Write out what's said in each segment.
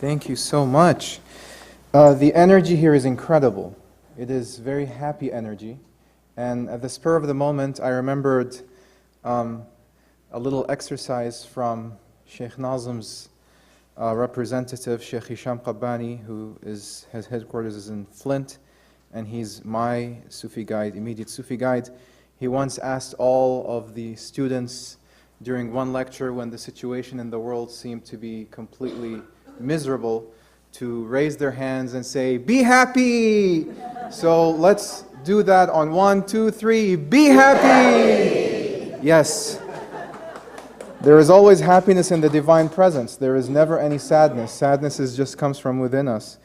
Thank you so much. The energy here is incredible. It is very happy energy. And at the spur of the moment, I remembered a little exercise from Sheikh Nazim's representative, Sheikh Hisham Qabbani, who his headquarters is in Flint, and he's my Sufi guide, immediate Sufi guide. He once asked all of the students during one lecture, when the situation in the world seemed to be completely miserable, to raise their hands and say, "Be happy!" So let's do that on 1, 2, 3. Be happy! Yes. There is always happiness in the divine presence. There is never any sadness. Sadness just comes from within us.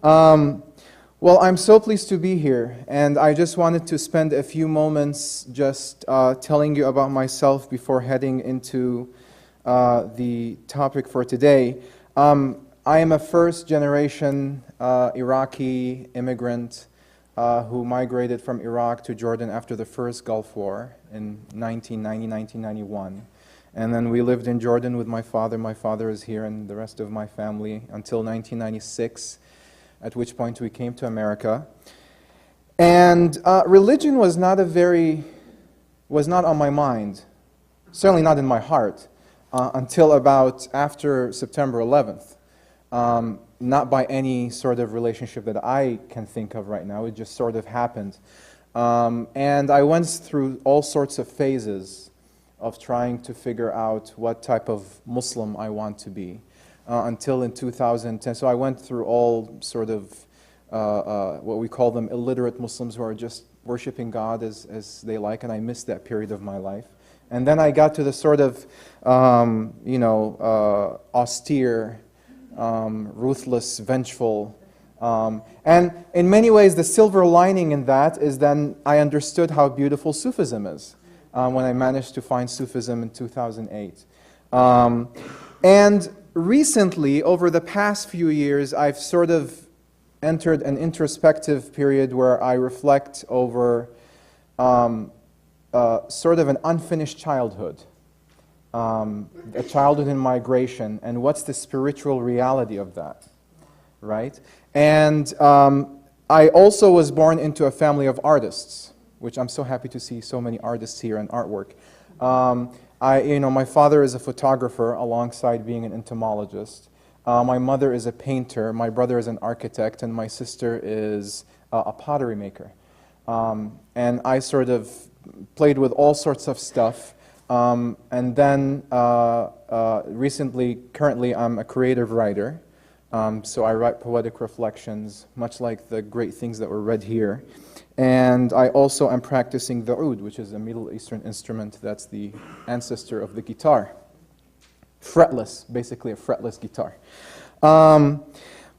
Well, I'm so pleased to be here, and I just wanted to spend a few moments just telling you about myself before heading into the topic for today. I am a first-generation Iraqi immigrant who migrated from Iraq to Jordan after the first Gulf War in 1991. And then we lived in Jordan with my father. My father is here and the rest of my family until 1996, at which point we came to America. And religion was not on my mind, certainly not in my heart, until about after September 11th. Not by any sort of relationship that I can think of right now. It just sort of happened. And I went through all sorts of phases of trying to figure out what type of Muslim I want to be until in 2010. So I went through all sort of what we call them illiterate Muslims who are just worshiping God as they like, and I missed that period of my life. And then I got to the sort of, austere, ruthless, vengeful. And in many ways, the silver lining in that is then I understood how beautiful Sufism is when I managed to find Sufism in 2008. And recently, over the past few years, I've sort of entered an introspective period where I reflect over sort of an unfinished childhood. A childhood in migration, and what's the spiritual reality of that, right? And I also was born into a family of artists, which I'm so happy to see so many artists here and artwork. My father is a photographer alongside being an entomologist. My mother is a painter, my brother is an architect, and my sister is a pottery maker. And I sort of played with all sorts of stuff. And then currently I'm a creative writer. So I write poetic reflections, much like the great things that were read here. And I also am practicing the oud, which is a Middle Eastern instrument that's the ancestor of the guitar. Fretless, basically a fretless guitar.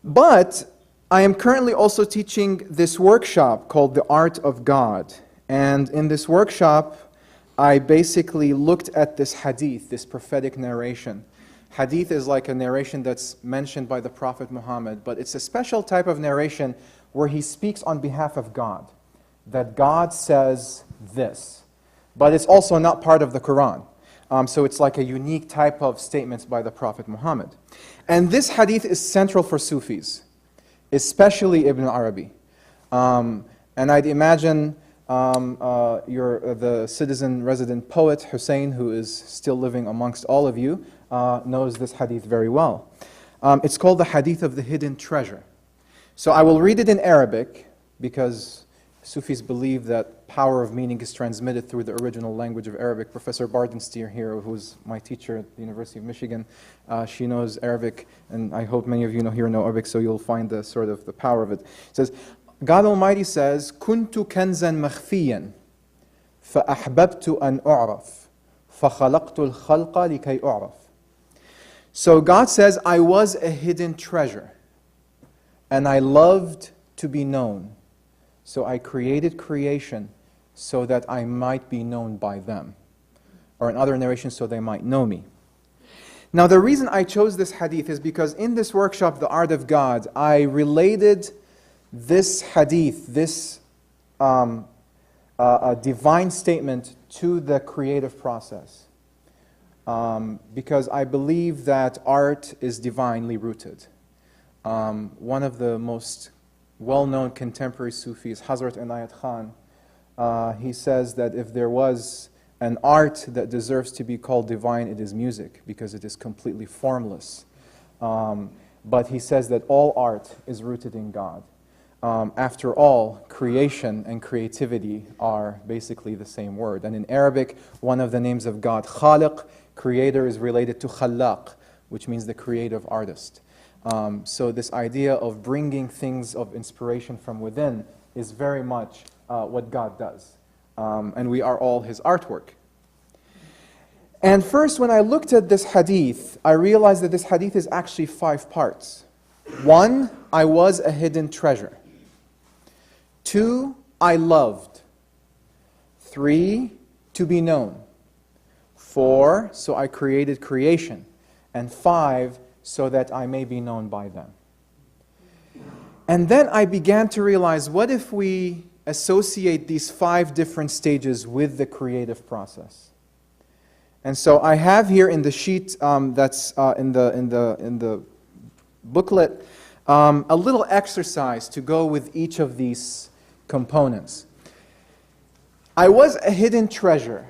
But I am currently also teaching this workshop called The Art of God. And in this workshop, I basically looked at this hadith, this prophetic narration. Hadith is like a narration that's mentioned by the Prophet Muhammad, but it's a special type of narration where he speaks on behalf of God, that God says this. But it's also not part of the Quran. So it's like a unique type of statements by the Prophet Muhammad. And this hadith is central for Sufis, especially Ibn Arabi. And I'd imagine the citizen resident poet Hussain, who is still living amongst all of you, knows this hadith very well. It's called the Hadith of the Hidden Treasure. So I will read it in Arabic because Sufis believe that power of meaning is transmitted through the original language of Arabic. Professor Bardenstein here, who's my teacher at the University of Michigan, she knows Arabic, and I hope many of you here know Arabic, so you'll find the sort of the power of it. It says, God Almighty says, كنت كنزا مخفيا فأحببت أن أعرف فخلقت الخلق لكي أعرف. So God says, I was a hidden treasure and I loved to be known. So I created creation so that I might be known by them. Or in other narrations, so they might know me. Now the reason I chose this hadith is because in this workshop, The Art of God, I related this hadith, this divine statement to the creative process. Because I believe that art is divinely rooted. One of the most well-known contemporary Sufis, Hazrat Inayat Khan, he says that if there was an art that deserves to be called divine, it is music, because it is completely formless. But he says that all art is rooted in God. After all, creation and creativity are basically the same word. And in Arabic, one of the names of God, Khaliq, creator, is related to Khallaq, which means the creative artist. So this idea of bringing things of inspiration from within is very much what God does. And we are all His artwork. And first, when I looked at this hadith, I realized that this hadith is actually 5 parts. 1, I was a hidden treasure. 2, I loved. 3, to be known. 4, so I created creation. And 5, so that I may be known by them. And then I began to realize, what if we associate these 5 different stages with the creative process? And so I have here in the sheet that's in the booklet a little exercise to go with each of these components. I was a hidden treasure.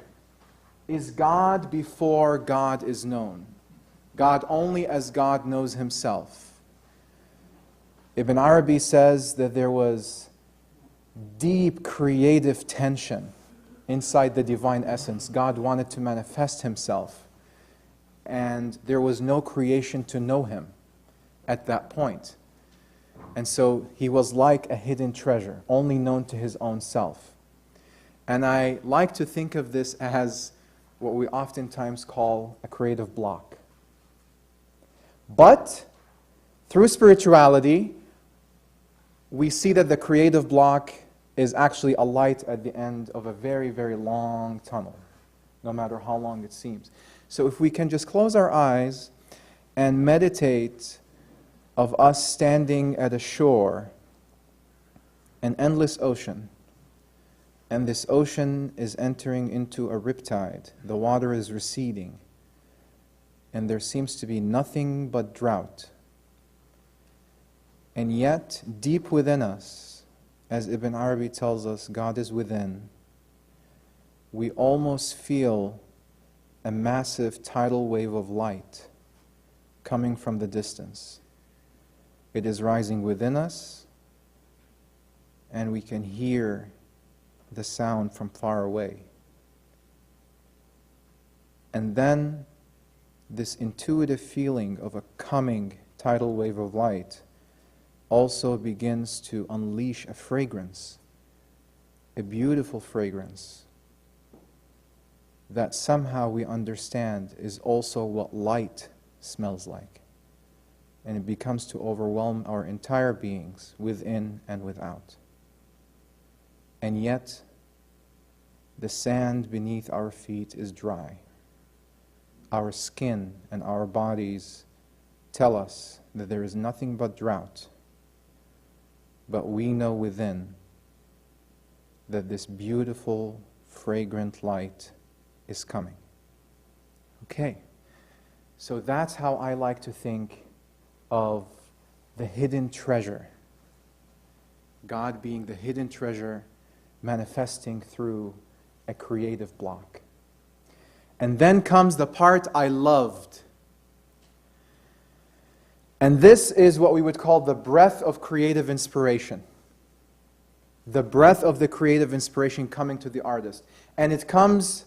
Is God before God is known? God only as God knows Himself. Ibn Arabi says that there was deep creative tension inside the divine essence. God wanted to manifest Himself, and there was no creation to know Him at that point. And so He was like a hidden treasure, only known to His own self. And I like to think of this as what we oftentimes call a creative block. But through spirituality, we see that the creative block is actually a light at the end of a very, very long tunnel, no matter how long it seems. So if we can just close our eyes and meditate of us standing at a shore, an endless ocean, and this ocean is entering into a riptide. The water is receding, and there seems to be nothing but drought. And yet, deep within us, as Ibn Arabi tells us, God is within, we almost feel a massive tidal wave of light coming from the distance. It is rising within us, and we can hear the sound from far away. And then this intuitive feeling of a coming tidal wave of light also begins to unleash a fragrance, a beautiful fragrance that somehow we understand is also what light smells like. And it becomes to overwhelm our entire beings, within and without. And yet, the sand beneath our feet is dry. Our skin and our bodies tell us that there is nothing but drought. But we know within that this beautiful, fragrant light is coming. Okay, so that's how I like to think of the hidden treasure. God being the hidden treasure, manifesting through a creative block. And then comes the part I loved. And this is what we would call the breath of creative inspiration. The breath of the creative inspiration coming to the artist. And it comes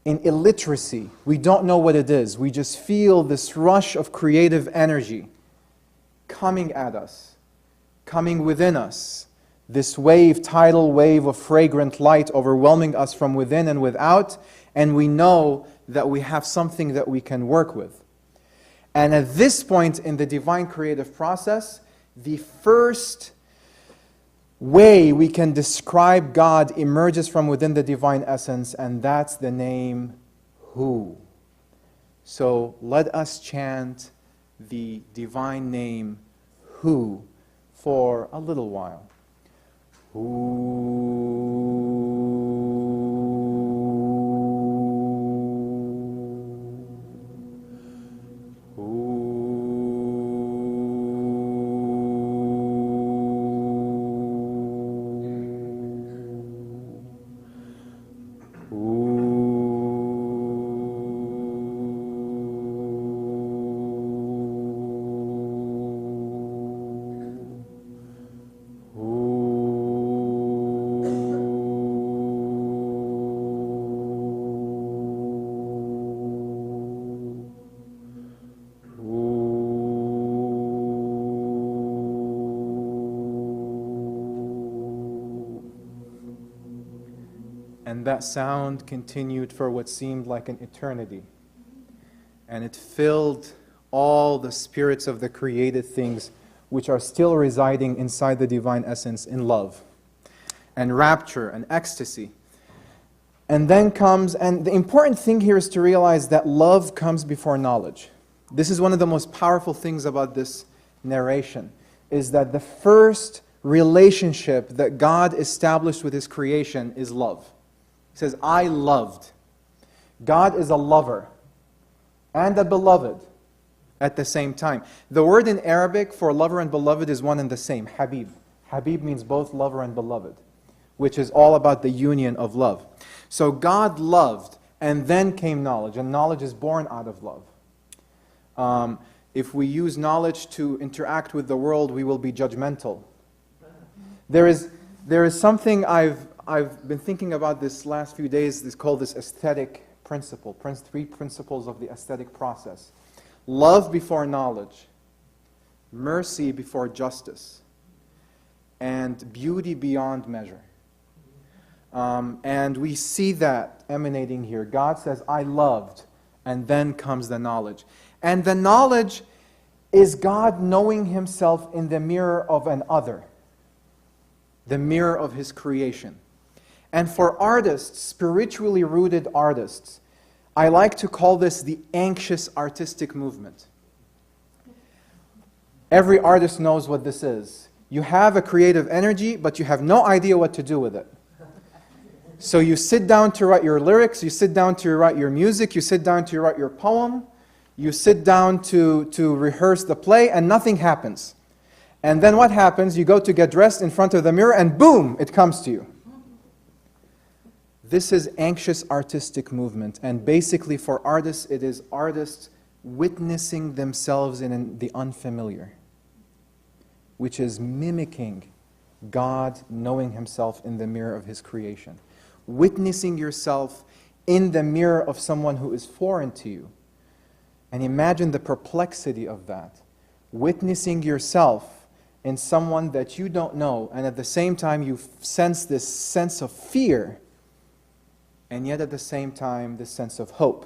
in illiteracy. We don't know what it is. We just feel this rush of creative energy coming at us, coming within us. This wave, tidal wave of fragrant light overwhelming us from within and without. And we know that we have something that we can work with. And at this point in the divine creative process, the first way we can describe God emerges from within the divine essence, and that's the name Hu. So let us chant the divine name Hu for a little while. And that sound continued for what seemed like an eternity. And it filled all the spirits of the created things which are still residing inside the divine essence in love and rapture and ecstasy. And then comes, and the important thing here is to realize that love comes before knowledge. This is one of the most powerful things about this narration, is that the first relationship that God established with His creation is love. He says, I loved. God is a lover and a beloved at the same time. The word in Arabic for lover and beloved is one and the same, Habib. Habib means both lover and beloved, which is all about the union of love. So God loved, and then came knowledge, and knowledge is born out of love. If we use knowledge to interact with the world, we will be judgmental. There is something I've been thinking about this last few days. It's called this aesthetic principle, 3 principles of the aesthetic process. Love before knowledge, mercy before justice, and beauty beyond measure. And we see that emanating here. God says, I loved, and then comes the knowledge. And the knowledge is God knowing Himself in the mirror of an other, the mirror of His creation. And for artists, spiritually rooted artists, I like to call this the anxious artistic movement. Every artist knows what this is. You have a creative energy, but you have no idea what to do with it. So you sit down to write your lyrics, you sit down to write your music, you sit down to write your poem, you sit down to rehearse the play, and nothing happens. And then what happens? You go to get dressed in front of the mirror, and boom, it comes to you. This is anxious artistic movement, and basically for artists, it is artists witnessing themselves in the unfamiliar, which is mimicking God knowing Himself in the mirror of His creation. Witnessing yourself in the mirror of someone who is foreign to you. And imagine the perplexity of that. Witnessing yourself in someone that you don't know, and at the same time you sense this sense of fear, and yet at the same time this sense of hope.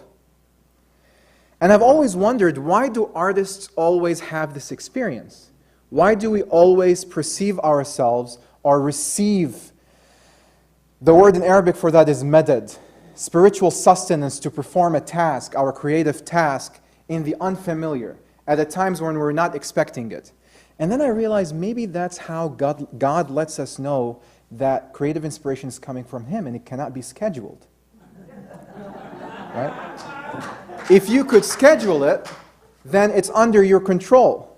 And I've always wondered, why do artists always have this experience? Why do we always perceive ourselves or receive? The word in Arabic for that is madad, spiritual sustenance to perform a task, our creative task, in the unfamiliar, at the times when we're not expecting it. And then I realized maybe that's how God lets us know that creative inspiration is coming from Him, and it cannot be scheduled. Right? If you could schedule it, then it's under your control.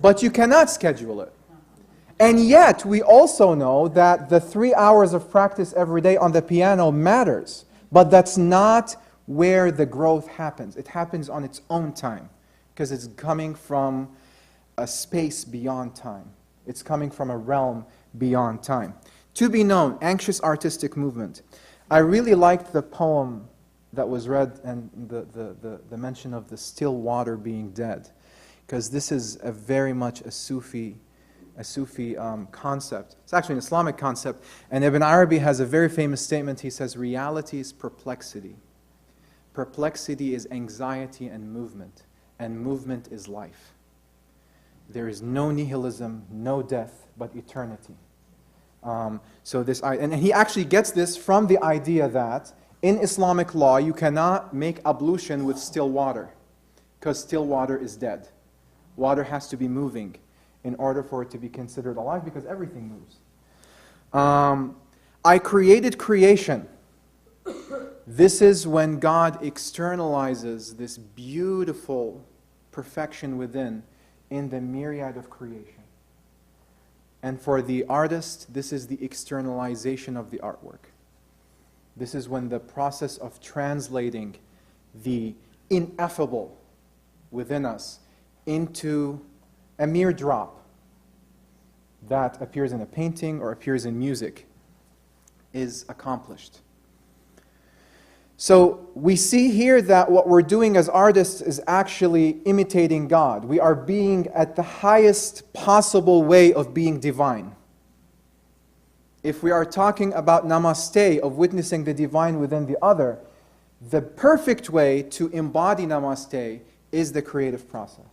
But you cannot schedule it. And yet, we also know that the 3 hours of practice every day on the piano matters. But that's not where the growth happens. It happens on its own time, because it's coming from a space beyond time. It's coming from a realm beyond time. To be known, anxious artistic movement. I really liked the poem that was read, and the mention of the still water being dead, because this is a very much a Sufi concept. It's actually an Islamic concept. And Ibn Arabi has a very famous statement. He says, reality is perplexity. Perplexity is anxiety and movement is life. There is no nihilism, no death, but eternity. And he actually gets this from the idea that in Islamic law, you cannot make ablution with still water, because still water is dead. Water has to be moving in order for it to be considered alive, because everything moves. I created creation. This is when God externalizes this beautiful perfection within in the myriad of creation. And for the artist, this is the externalization of the artwork. This is when the process of translating the ineffable within us into a mere drop that appears in a painting or appears in music is accomplished. So we see here that what we're doing as artists is actually imitating God. We are being at the highest possible way of being divine. if we are talking about namaste, of witnessing the divine within the other, the perfect way to embody namaste is the creative process.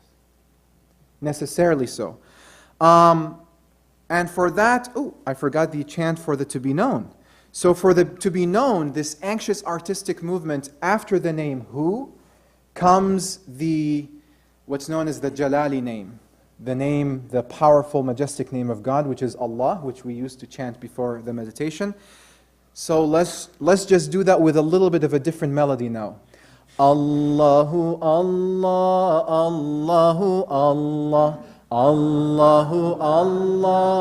Necessarily so. And for that, I forgot the chant for the to be known. So for the to be known, this anxious artistic movement, after the name Hu, comes what's known as the Jalali name. The name, the powerful, majestic name of God, which is Allah, which we used to chant before the meditation. So let's just do that with a little bit of a different melody now. Allahu Allah, Allahu Allah, Allahu Allah,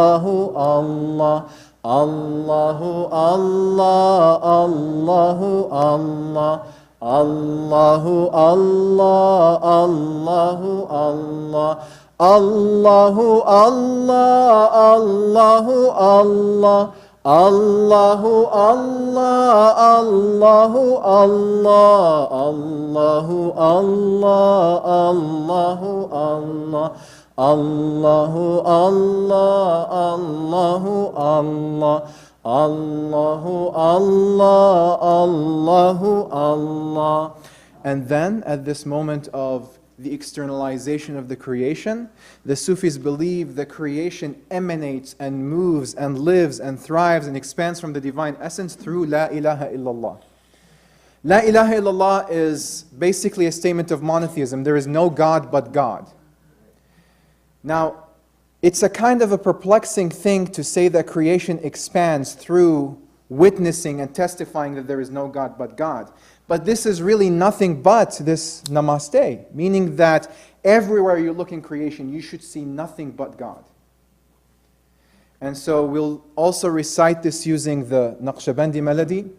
Allahu Allah, Allahu Allah, Allahu Allah, Allahu Allah, Allahu Allah, Allahu Allah, Allahu Allah, Allahu Allah, Allahu Allah, Allahu Allah, Allahu Allah, Allahu Allah, Allahu Allah, Allahu Allah, Allahu Allah. And then at this moment of the externalization of the creation, the Sufis believe the creation emanates and moves and lives and thrives and expands from the divine essence through La ilaha illallah. La ilaha illallah is basically a statement of monotheism. There is no God but God. Now, it's a kind of a perplexing thing to say that creation expands through witnessing and testifying that there is no God but God. But this is really nothing but this namaste, meaning that everywhere you look in creation, you should see nothing but God. And so we'll also recite this using the Naqshbandi melody.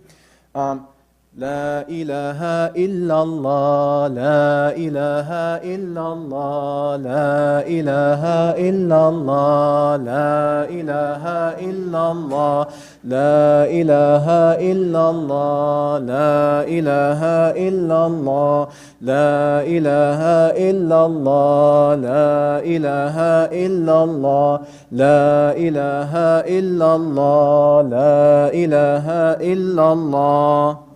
La ilaha illallah, la ilaha illallah, la ilaha illallah, la ilaha illallah, la ilaha illallah, la ilaha illallah, la ilaha illallah, la ilaha illallah, la ilaha illallah, la ilaha illallah.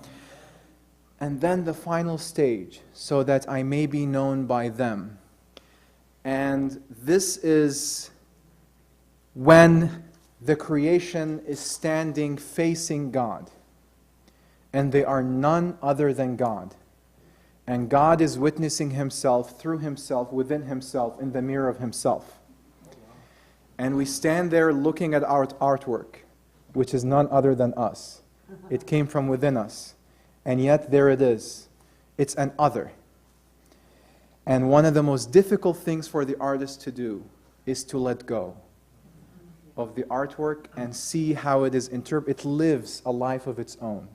And then the final stage, so that I may be known by them. And this is when the creation is standing facing God. And they are none other than God. And God is witnessing Himself, through Himself, within Himself, in the mirror of Himself. And we stand there looking at our artwork, which is none other than us. It came from within us. And yet there it is. It's an other. And one of the most difficult things for the artist to do is to let go of the artwork and see how it is interpreted. It lives a life of its own.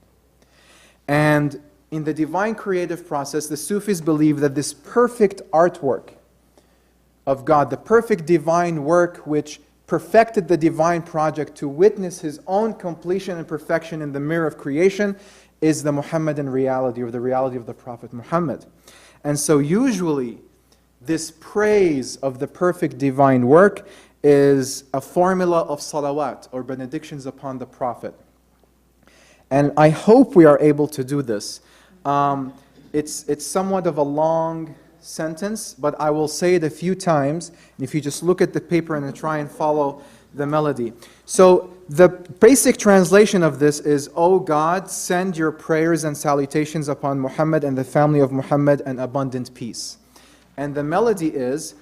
And in the divine creative process, the Sufis believe that this perfect artwork of God, the perfect divine work which perfected the divine project to witness His own completion and perfection in the mirror of creation, is the Muhammadan reality, or the reality of the Prophet Muhammad. And so usually this praise of the perfect divine work is a formula of salawat, or benedictions upon the Prophet. And I hope we are able to do this. It's somewhat of a long sentence, but I will say it a few times. If you just look at the paper and try and follow the melody. So the basic translation of this is, O God, send your prayers and salutations upon Muhammad and the family of Muhammad and abundant peace. And the melody is,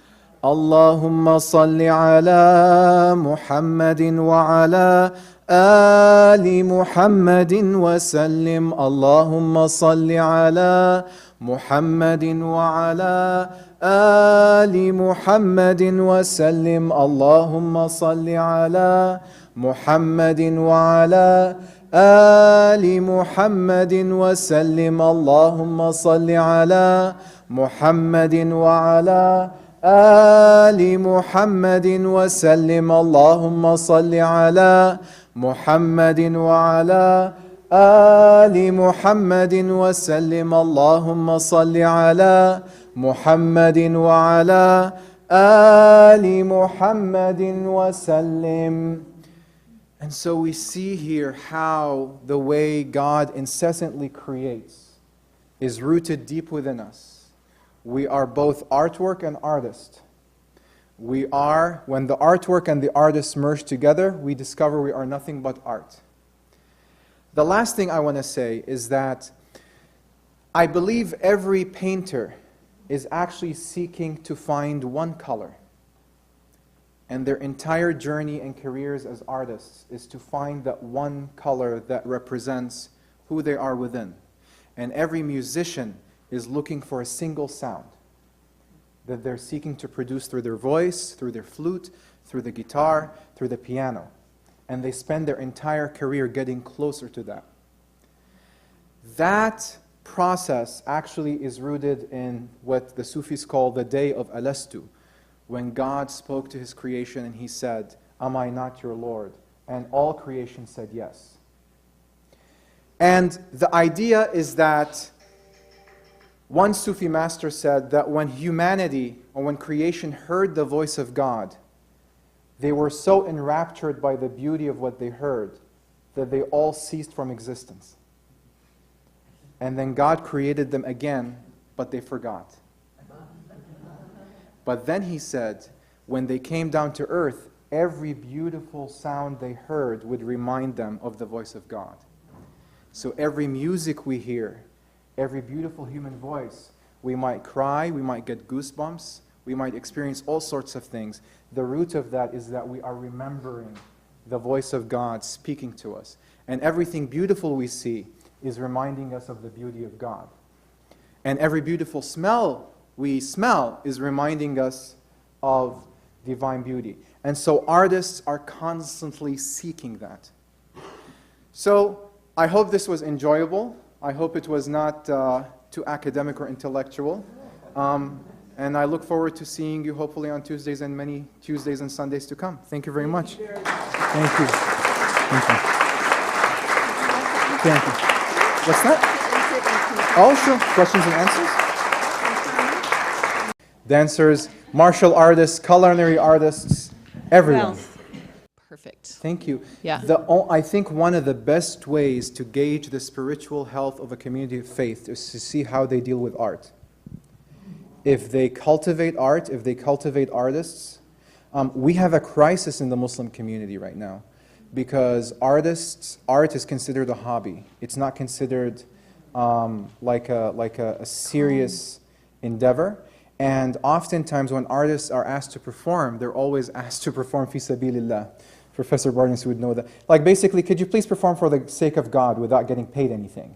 Allahumma salli ala Muhammadin wa ala ali Muhammadin wa sallim. Allahumma salli ala Muhammadin wa ala ali Muhammadin wa sallim. Allahumma salli ala Muhammadin wa ala ali Muhammadin wa sallim. Allahumma salli ala Muhammadin wa ala ali Muhammadin wa sallim. Allahumma salli ala Muhammadin wa ala ali Muhammadin wa sallim. Allahumma salli ala Muhammadin wa ala ali Muhammadin wa sallim. And so we see here how the way God incessantly creates is rooted deep within us. We are both artwork and artist. We are, when the artwork and the artist merge together, we discover we are nothing but art. The last thing I want to say is that I believe every painter is actually seeking to find one color. And their entire journey and careers as artists is to find that one color that represents who they are within. And every musician is looking for a single sound that they're seeking to produce through their voice, through their flute, through the guitar, through the piano. And they spend their entire career getting closer to that. That process actually is rooted in what the Sufis call the day of Alastu, when God spoke to his creation and he said, "Am I not your Lord?" And all creation said yes. And the idea is that one Sufi master said that when humanity, or when creation heard the voice of God, they were so enraptured by the beauty of what they heard that they all ceased from existence. And then God created them again, but they forgot. But then he said, when they came down to earth, every beautiful sound they heard would remind them of the voice of God. So every music we hear, every beautiful human voice, we might cry, we might get goosebumps, we might experience all sorts of things. The root of that is that we are remembering the voice of God speaking to us. And everything beautiful we see is reminding us of the beauty of God. And every beautiful smell we smell is reminding us of divine beauty. And so artists are constantly seeking that. So I hope this was enjoyable. I hope it was not too academic or intellectual. And I look forward to seeing you hopefully on Tuesdays and many Tuesdays and Sundays to come. Thank you very much. Thank you. Thank you. Thank you. What's that? Oh, sure. Questions and answers? Dancers, martial artists, culinary artists, everyone. Well, perfect. Thank you. Yeah. I think one of the best ways to gauge the spiritual health of a community of faith is to see how they deal with art. If they cultivate art, if they cultivate artists, we have a crisis in the Muslim community right now because art is considered a hobby. It's not considered like a serious endeavor. And oftentimes when artists are asked to perform, they're always asked to perform fi sabilillah. Professor Barnes would know that. Like basically, could you please perform for the sake of God without getting paid anything?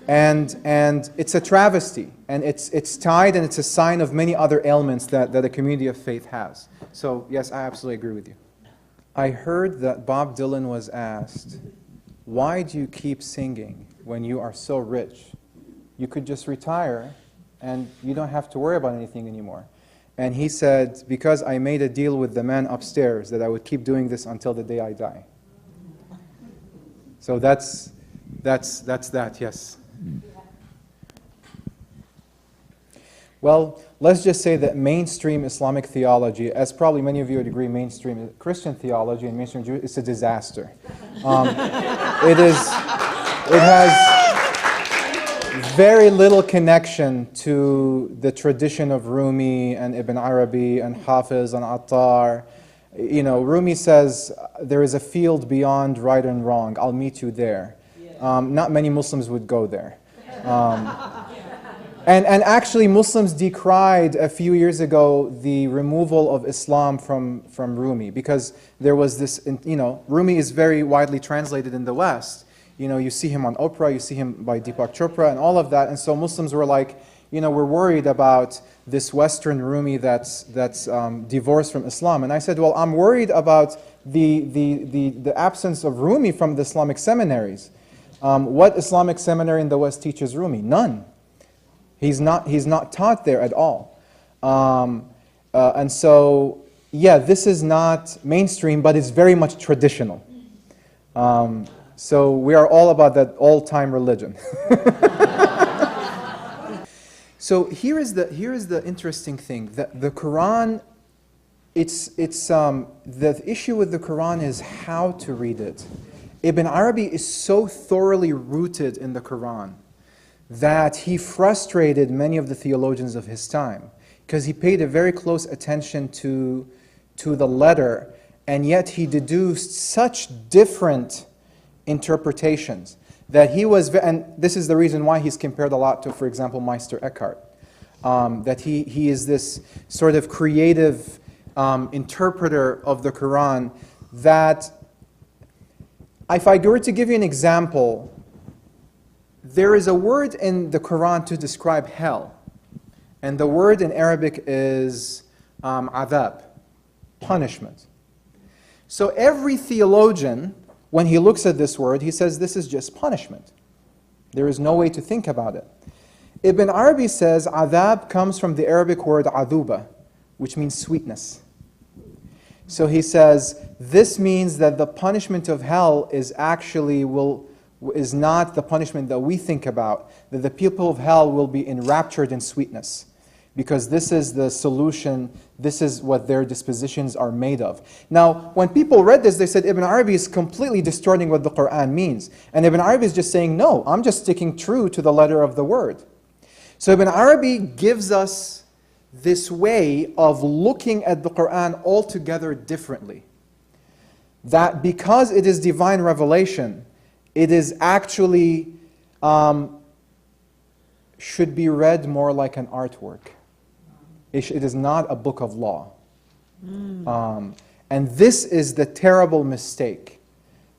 And it's a travesty, and it's tied, and it's a sign of many other ailments that a community of faith has. So yes, I absolutely agree with you. I heard that Bob Dylan was asked, "Why do you keep singing when you are so rich? You could just retire and you don't have to worry about anything anymore." And he said, "Because I made a deal with the man upstairs that I would keep doing this until the day I die." So that's that, yes. Well, let's just say that mainstream Islamic theology, as probably many of you would agree, mainstream Christian theology and mainstream Jewish, is a disaster. It has very little connection to the tradition of Rumi and Ibn Arabi and Hafiz and Attar. You know, Rumi says, there is a field beyond right and wrong. I'll meet you there. Not many Muslims would go there. And actually, Muslims decried a few years ago the removal of Islam from Rumi because there was this, you know, Rumi is very widely translated in the West. You know, you see him on Oprah, you see him by Deepak Chopra and all of that. And so Muslims were like, you know, we're worried about this Western Rumi that's divorced from Islam. And I said, well, I'm worried about the absence of Rumi from the Islamic seminaries. What Islamic seminary in the West teaches Rumi? None. He's not taught there at all. And so, yeah, this is not mainstream, but it's very much traditional. So we are all about that all-time religion. So here is the interesting thing, that the Quran The issue with the Quran is how to read it. Ibn Arabi is so thoroughly rooted in the Quran that he frustrated many of the theologians of his time, because he paid a very close attention to the letter, and yet he deduced such different interpretations that he was, and this is the reason why he's compared a lot to, for example, Meister Eckhart, that he is this sort of creative interpreter of the Quran, that if I were to give you an example, there is a word in the Quran to describe hell, and the word in Arabic is adab, punishment. So every theologian, when he looks at this word, he says this is just punishment. There is no way to think about it. Ibn Arabi says adab comes from the Arabic word aduba, which means sweetness. So he says this means that the punishment of hell is not the punishment that we think about, that the people of hell will be enraptured in sweetness, because this is the solution, this is what their dispositions are made of. Now, when people read this, they said Ibn Arabi is completely distorting what the Quran means. And Ibn Arabi is just saying, no, I'm just sticking true to the letter of the word. So Ibn Arabi gives us this way of looking at the Quran altogether differently. That because it is divine revelation, it is actually, should be read more like an artwork. It is not a book of law. And this is the terrible mistake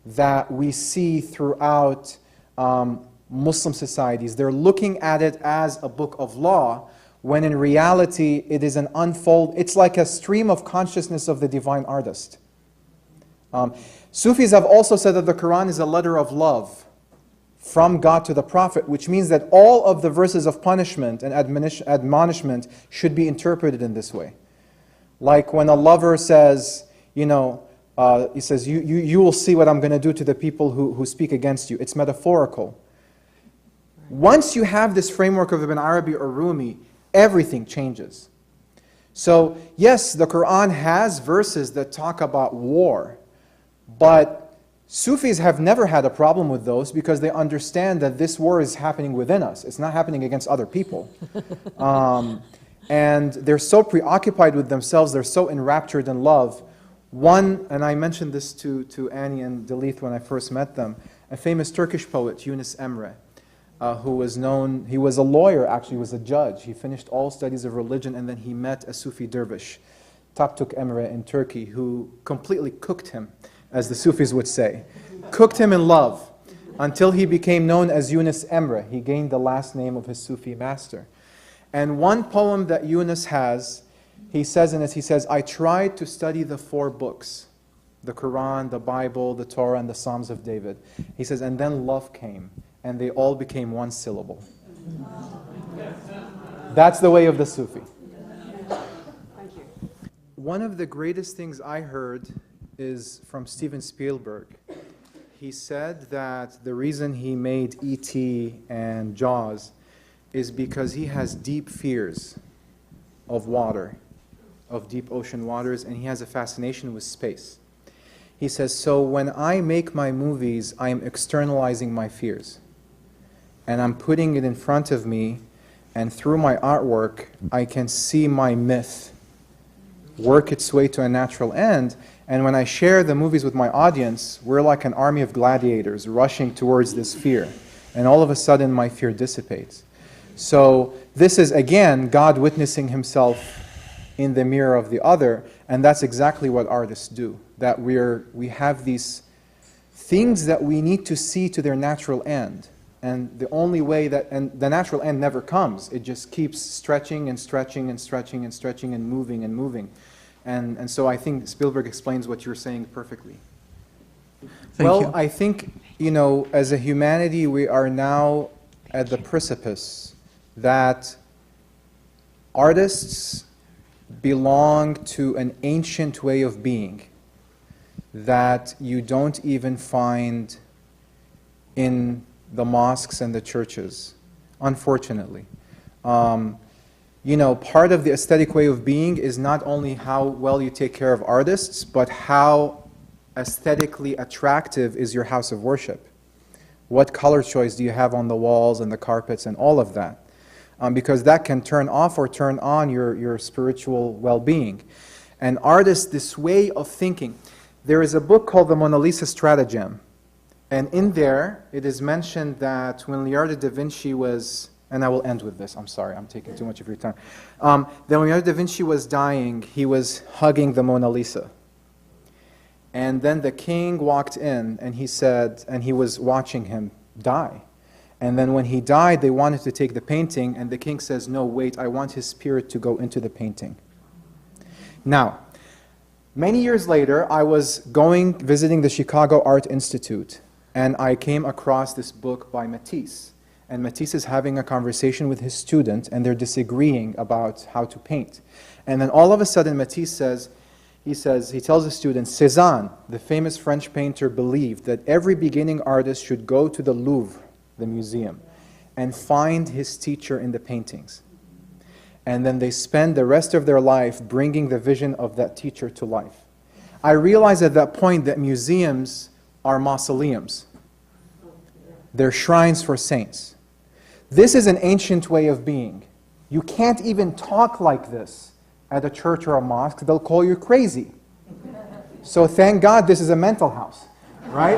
that we see throughout Muslim societies. They're looking at it as a book of law, when in reality it is an it's like a stream of consciousness of the divine artist. Sufis have also said that the Quran is a letter of love from God to the Prophet, which means that all of the verses of punishment and admonishment should be interpreted in this way. Like when a lover says, he says, you will see what I'm going to do to the people who speak against you. It's metaphorical. Once you have this framework of Ibn Arabi or Rumi, everything changes. So yes, the Quran has verses that talk about war, but Sufis have never had a problem with those because they understand that this war is happening within us. It's not happening against other people. And they're so preoccupied with themselves, they're so enraptured in love. And I mentioned this to Annie and Delith when I first met them, a famous Turkish poet, Yunus Emre, who was known, he was a lawyer actually, he was a judge. He finished all studies of religion and then he met a Sufi dervish, Taptuk Emre in Turkey, who completely cooked him, as the Sufis would say. Cooked him in love until he became known as Yunus Emre. He gained the last name of his Sufi master. And one poem that Yunus has, he says in it, he says, I tried to study the 4 books, the Quran, the Bible, the Torah, and the Psalms of David. He says, and then love came, and they all became one syllable. That's the way of the Sufi. Thank you. One of the greatest things I heard is from Steven Spielberg. He said that the reason he made E.T. and Jaws is because he has deep fears of water, of deep ocean waters, and he has a fascination with space. He says, so when I make my movies, I am externalizing my fears. And I'm putting it in front of me, and through my artwork, I can see my myth work its way to a natural end. And when I share the movies with my audience, we're like an army of gladiators rushing towards this fear. And all of a sudden, my fear dissipates. So this is, again, God witnessing himself in the mirror of the other, and that's exactly what artists do. That we have these things that we need to see to their natural end. And the only way and the natural end never comes. It just keeps stretching and stretching and stretching and stretching and moving and moving. And so I think Spielberg explains what you're saying perfectly. Thank you. I think, as a humanity, we are now at the precipice that artists belong to an ancient way of being that you don't even find in the mosques and the churches, unfortunately. part of the aesthetic way of being is not only how well you take care of artists, but how aesthetically attractive is your house of worship. What color choice do you have on the walls and the carpets and all of that? Because that can turn off or turn on your spiritual well-being. And artists, this way of thinking, there is a book called The Mona Lisa Stratagem. And in there, it is mentioned that when Leonardo da Vinci was, and I will end with this, I'm sorry, I'm taking too much of your time. Then when Leonardo da Vinci was dying, he was hugging the Mona Lisa. And then the king walked in, and he said, and he was watching him die. And then when he died, they wanted to take the painting, and the king says, no, wait, I want his spirit to go into the painting. Now, many years later, I was visiting the Chicago Art Institute, and I came across this book by Matisse. And Matisse is having a conversation with his student, and they're disagreeing about how to paint. And then all of a sudden, Matisse he tells the student, Cézanne, the famous French painter, believed that every beginning artist should go to the Louvre, the museum, and find his teacher in the paintings. And then they spend the rest of their life bringing the vision of that teacher to life. I realized at that point that museums are mausoleums. They're shrines for saints. This is an ancient way of being. You can't even talk like this at a church or a mosque. They'll call you crazy. So thank God this is a mental house, right?